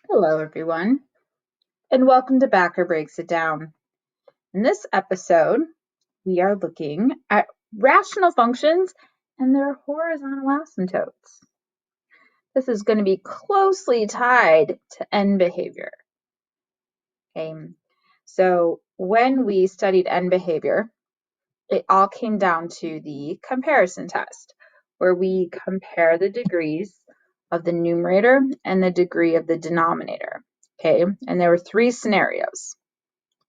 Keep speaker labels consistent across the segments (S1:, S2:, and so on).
S1: Hello, everyone, and welcome to Backer Breaks It Down. In this episode, we are looking at rational functions and their horizontal asymptotes. This is going to be closely tied to end behavior. Okay, so when we studied end behavior, it all came down to the comparison test, where we compare the degrees of the numerator and the degree of the denominator. Okay, and there were three scenarios.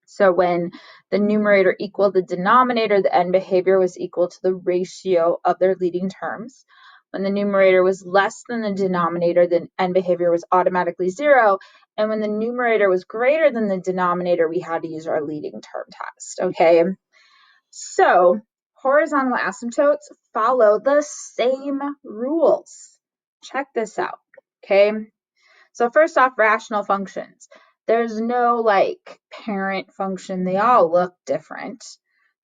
S1: So when the numerator equaled the denominator, the end behavior was equal to the ratio of their leading terms. When the numerator was less than the denominator, the end behavior was automatically 0. And when the numerator was greater than the denominator, we had to use our leading term test. Okay, so horizontal asymptotes follow the same rules. Check this out. Okay, so first off, rational functions. There's no like parent function. They all look different.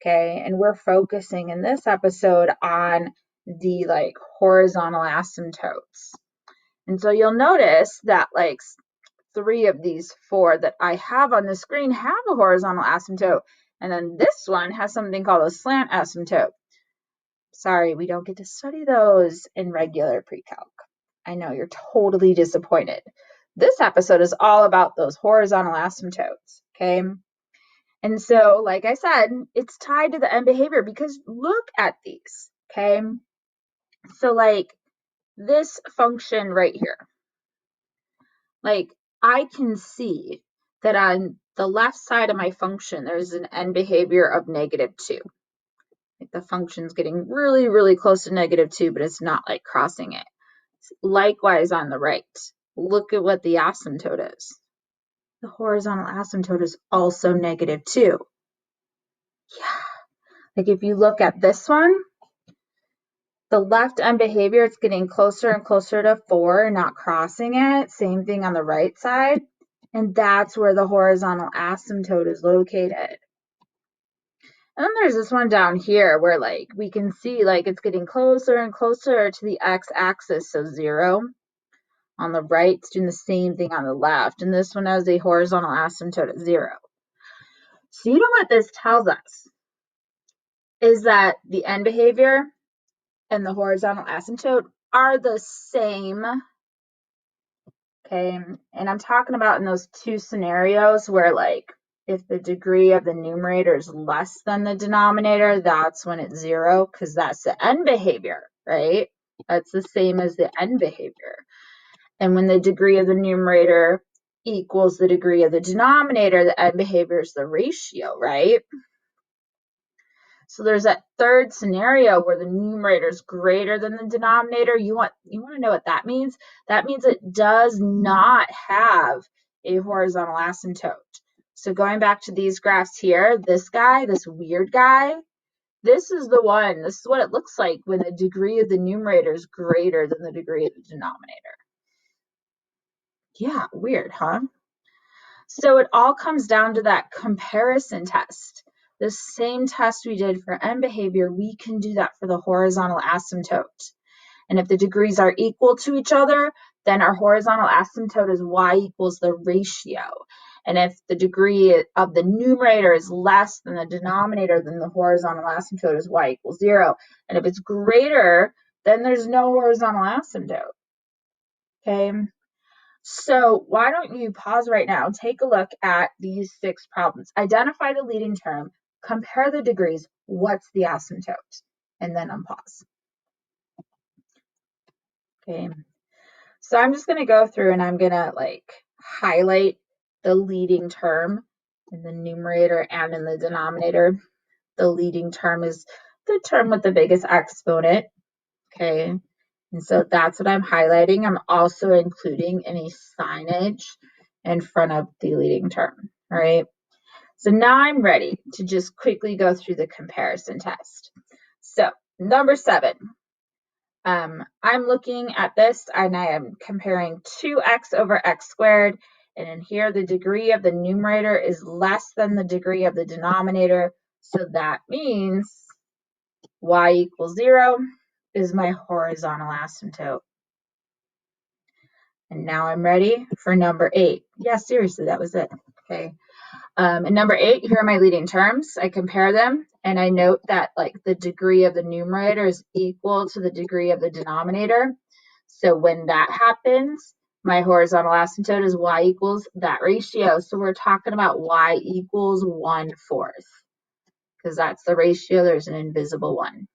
S1: Okay, and we're focusing in this episode on the like horizontal asymptotes. And so you'll notice that like 3 of these 4 that I have on the screen have a horizontal asymptote. And then this one has something called a slant asymptote. Sorry, we don't get to study those in regular pre-calc. I know you're totally disappointed. This episode is all about those horizontal asymptotes, okay? And so, like I said, it's tied to the end behavior because look at these, okay? So like this function right here, like I can see that on the left side of my function, there's an end behavior of -2. Like the function's getting really, really close to -2, but it's not like crossing it. Likewise on the right, look at what the asymptote is. The horizontal asymptote is also -2. Yeah, like if you look at this one, the left end behavior, it's getting closer and closer to 4, not crossing it. Same thing on the right side. And that's where the horizontal asymptote is located. And then there's this one down here where like we can see like it's getting closer and closer to the x-axis, so 0. On the right, it's doing the same thing on the left. And this one has a horizontal asymptote at 0. So you know what this tells us is that the end behavior and the horizontal asymptote are the same. Okay, and I'm talking about in those 2 scenarios where like if the degree of the numerator is less than the denominator, that's when it's 0 because that's the end behavior, right? That's the same as the end behavior. And when the degree of the numerator equals the degree of the denominator, the end behavior is the ratio, right? So there's that third scenario where the numerator is greater than the denominator. You want to know what that means? That means it does not have a horizontal asymptote. So going back to these graphs here, this guy, this weird guy, this is the one. This is what it looks like when the degree of the numerator is greater than the degree of the denominator. Yeah, weird, huh? So it all comes down to that comparison test. The same test we did for end behavior, we can do that for the horizontal asymptote. And if the degrees are equal to each other, then our horizontal asymptote is y equals the ratio. And if the degree of the numerator is less than the denominator, then the horizontal asymptote is y equals 0. And if it's greater, then there's no horizontal asymptote. Okay. So why don't you pause right now, take a look at these 6 problems. Identify the leading term, compare the degrees, what's the asymptote, and then unpause. Okay, so I'm just gonna go through and I'm gonna like highlight the leading term in the numerator and in the denominator. The leading term is the term with the biggest exponent, okay? And so that's what I'm highlighting. I'm also including any signage in front of the leading term, all right? So now I'm ready to just quickly go through the comparison test. So number 7, I'm looking at this and I am comparing 2x over x squared. And in here, the degree of the numerator is less than the degree of the denominator. So that means y equals 0 is my horizontal asymptote. And now I'm ready for number 8. Yeah, seriously, that was it. Okay. And number 8, here are my leading terms. I compare them, and I note that like the degree of the numerator is equal to the degree of the denominator. So when that happens, my horizontal asymptote is y equals that ratio. So we're talking about y equals 1/4, because that's the ratio. There's an invisible 1.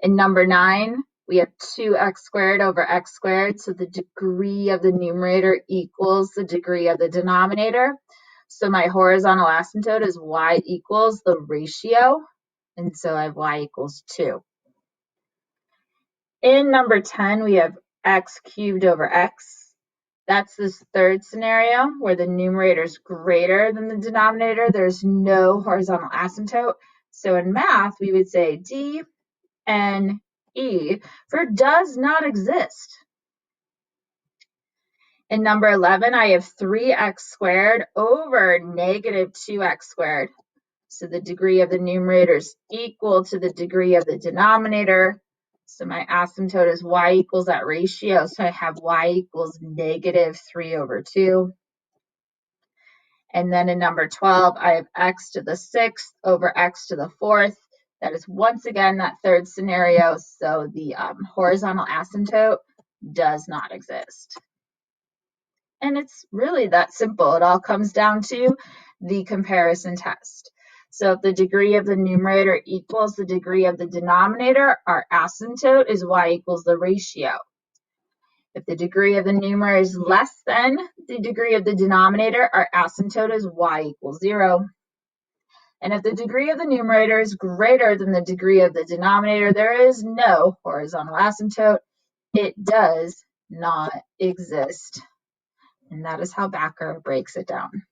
S1: In number 9, we have 2x squared over x squared. So the degree of the numerator equals the degree of the denominator. So my horizontal asymptote is y equals the ratio. And so I have y equals 2. In number 10, we have x cubed over x. That's this third scenario where the numerator is greater than the denominator. There's no horizontal asymptote. So in math, we would say D N E for does not exist. In number 11, I have 3x squared over negative 2x squared. So the degree of the numerator is equal to the degree of the denominator. So my asymptote is y equals that ratio. So I have y equals negative 3/2. And then in number 12, I have x to the 6th over x to the 4th. That is once again that third scenario. So the horizontal asymptote does not exist. And it's really that simple. It all comes down to the comparison test. So if the degree of the numerator equals the degree of the denominator, our asymptote is y equals the ratio. If the degree of the numerator is less than the degree of the denominator, our asymptote is y equals 0. And if the degree of the numerator is greater than the degree of the denominator, there is no horizontal asymptote. It does not exist. And that is how Backer breaks it down.